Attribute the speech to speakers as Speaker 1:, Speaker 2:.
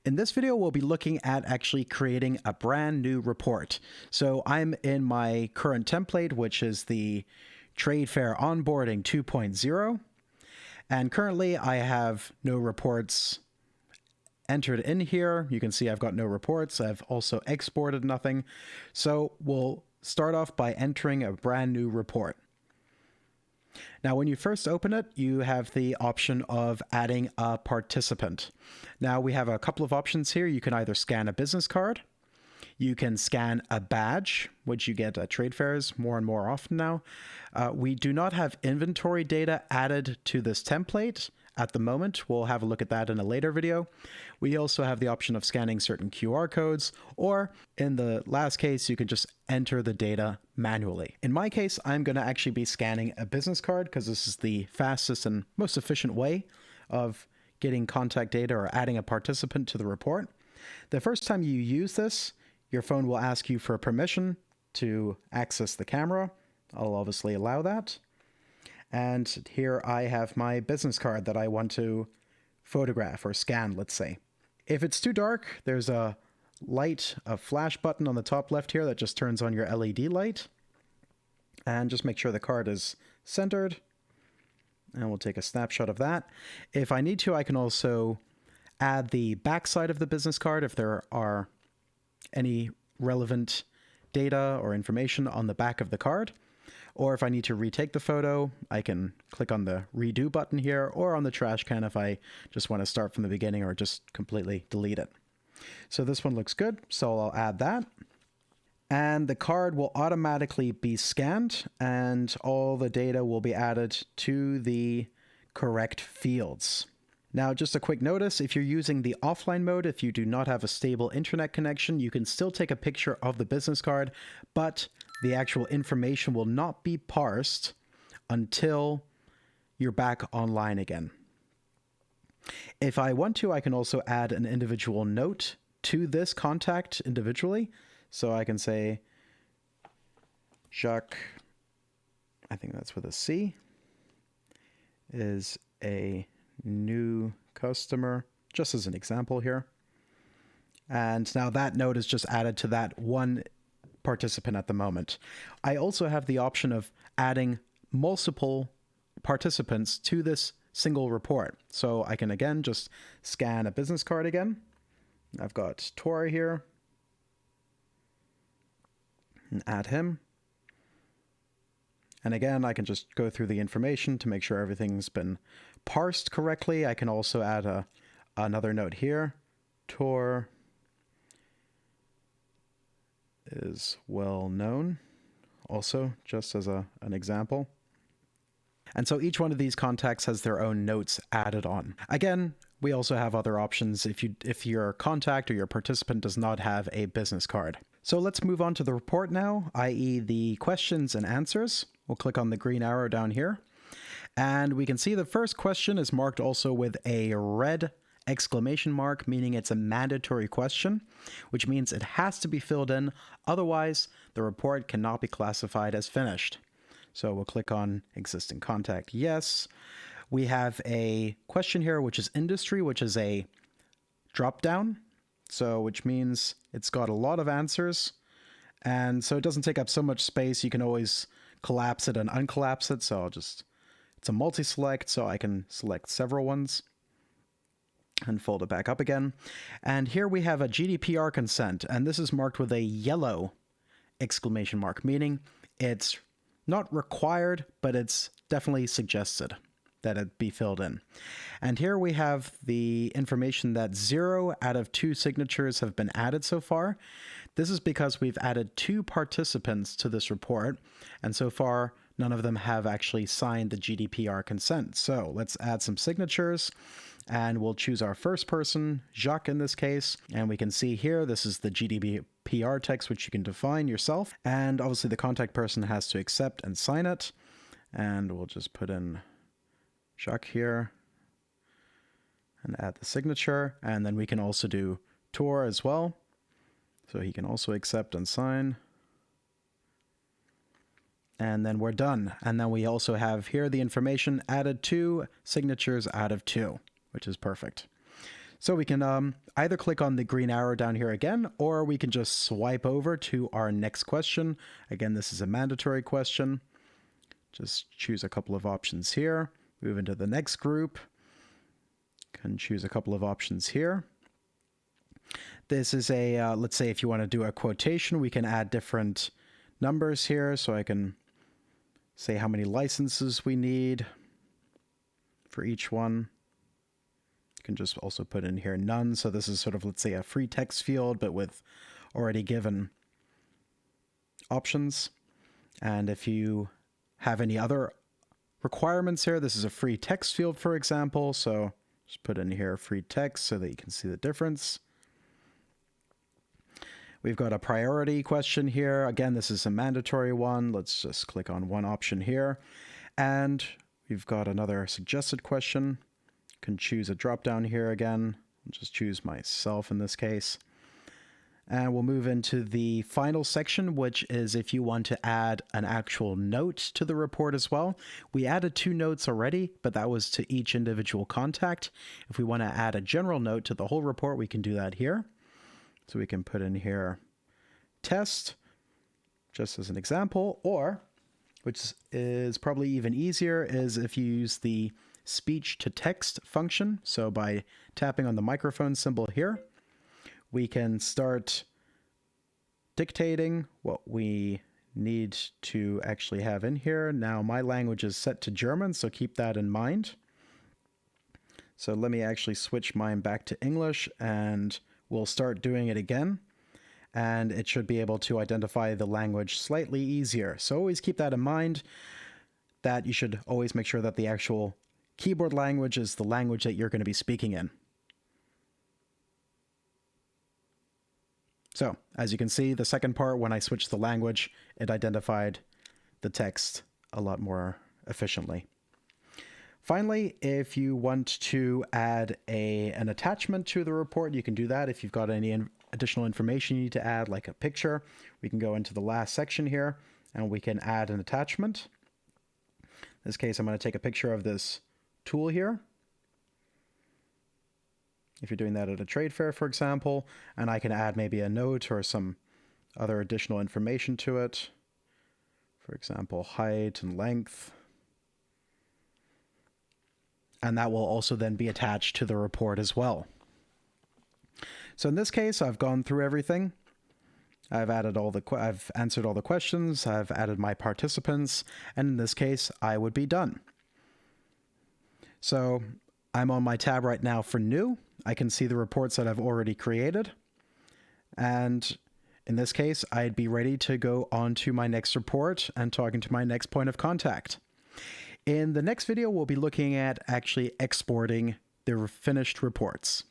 Speaker 1: In this video, we'll be looking at actually creating a brand new report. So I'm in my current template, which is the Trade Fair Onboarding 2.0. And currently I have no reports entered in here. You can see I've got no reports. I've also exported nothing. So we'll start off by entering a brand new report. Now, when you first open it, you have the option of adding a participant. Now, we have a couple of options here. You can either scan a business card, you can scan a badge, which you get at trade fairs more and more often now. We do not have inventory data added to this template at the moment. We'll have a look at that in a later video. We also have the option of scanning certain QR codes, or in the last case, you can just enter the data manually. In my case, I'm going to actually be scanning a business card because this is the fastest and most efficient way of getting contact data or adding a participant to the report. The first time you use this, your phone will ask you for permission to access the camera. I'll obviously allow that. And here I have my business card that I want to photograph or scan, let's say. If it's too dark, there's a flash button on the top left here that just turns on your LED light. And just make sure the card is centered. And we'll take a snapshot of that. If I need to, I can also add the backside of the business card if there are any relevant data or information on the back of the card. Or if I need to retake the photo, I can click on the redo button here, or on the trash can if I just want to start from the beginning or just completely delete it. So this one looks good, so I'll add that. And the card will automatically be scanned and all the data will be added to the correct fields. Now, just a quick notice, if you're using the offline mode, if you do not have a stable internet connection, you can still take a picture of the business card, but the actual information will not be parsed until you're back online again. If I want to, I can also add an individual note to this contact individually. So I can say, Jacques, I think that's with a C, is a new customer, just as an example here. And now that note is just added to that one participant at the moment. I also have the option of adding multiple participants to this single report. So I can again just scan a business card again. I've got Tor here and add him. And again, I can just go through the information to make sure everything's been parsed correctly. I can also add another note here. Tor is well known, also, just as an example. And so each one of these contacts has their own notes added on. Again, we also have other options if your contact or your participant does not have a business card. So let's move on to the report now, i.e. the questions and answers. We'll click on the green arrow down here. And we can see the first question is marked also with a red exclamation mark, meaning it's a mandatory question, which means it has to be filled in. Otherwise, the report cannot be classified as finished. So we'll click on existing contact. Yes. We have a question here, which is industry, which is a drop down. So which means it's got a lot of answers. And so it doesn't take up so much space. You can always collapse it and uncollapse it. So it's a multi-select, so I can select several ones and fold it back up again. And here we have a GDPR consent, and this is marked with a yellow exclamation mark, meaning it's not required, but it's definitely suggested that it be filled in. And here we have the information that 0 out of 2 signatures have been added so far. This is because we've added 2 participants to this report, and so far none of them have actually signed the GDPR consent. So let's add some signatures, and we'll choose our first person, Jacques in this case, and we can see here this is the GDPR text, which you can define yourself, and obviously the contact person has to accept and sign it. And we'll just put in Jacques here and add the signature, and then we can also do Tor as well, so he can also accept and sign. And then we're done. And then we also have here the information added 2 signatures out of 2, which is perfect. So we can either click on the green arrow down here again, or we can just swipe over to our next question. Again, this is a mandatory question. Just choose a couple of options here, move into the next group, can choose a couple of options here. This is a, let's say if you want to do a quotation, we can add different numbers here. So I can say how many licenses we need for each one. You can just also put in here none. So this is sort of, let's say, a free text field, but with already given options. And if you have any other requirements here, this is a free text field, for example. So just put in here free text so that you can see the difference. We've got a priority question here. Again, this is a mandatory one. Let's just click on one option here. And we've got another suggested question. Can choose a drop down here again. I'll just choose myself in this case. And we'll move into the final section, which is if you want to add an actual note to the report as well. We added 2 notes already, but that was to each individual contact. If we want to add a general note to the whole report, we can do that here. So we can put in here test, just as an example, or, which is probably even easier, is if you use the speech to text function. So by tapping on the microphone symbol here, we can start dictating what we need to actually have in here. Now my language is set to German, so keep that in mind. So let me actually switch mine back to English and we'll start doing it again. And it should be able to identify the language slightly easier. So always keep that in mind, that you should always make sure that the actual keyboard language is the language that you're going to be speaking in. So, as you can see, the second part, when I switched the language, it identified the text a lot more efficiently. Finally, if you want to add an attachment to the report, you can do that. If you've got any additional information you need to add, like a picture, we can go into the last section here, and we can add an attachment. In this case, I'm going to take a picture of this tool here. If you're doing that at a trade fair, for example, and I can add maybe a note or some other additional information to it. For example, height and length. And that will also then be attached to the report as well. So in this case, I've gone through everything. I've answered all the questions. I've added my participants, and in this case, I would be done. So I'm on my tab right now for new. I can see the reports that I've already created. And in this case, I'd be ready to go on to my next report and talking to my next point of contact. In the next video, we'll be looking at actually exporting the finished reports.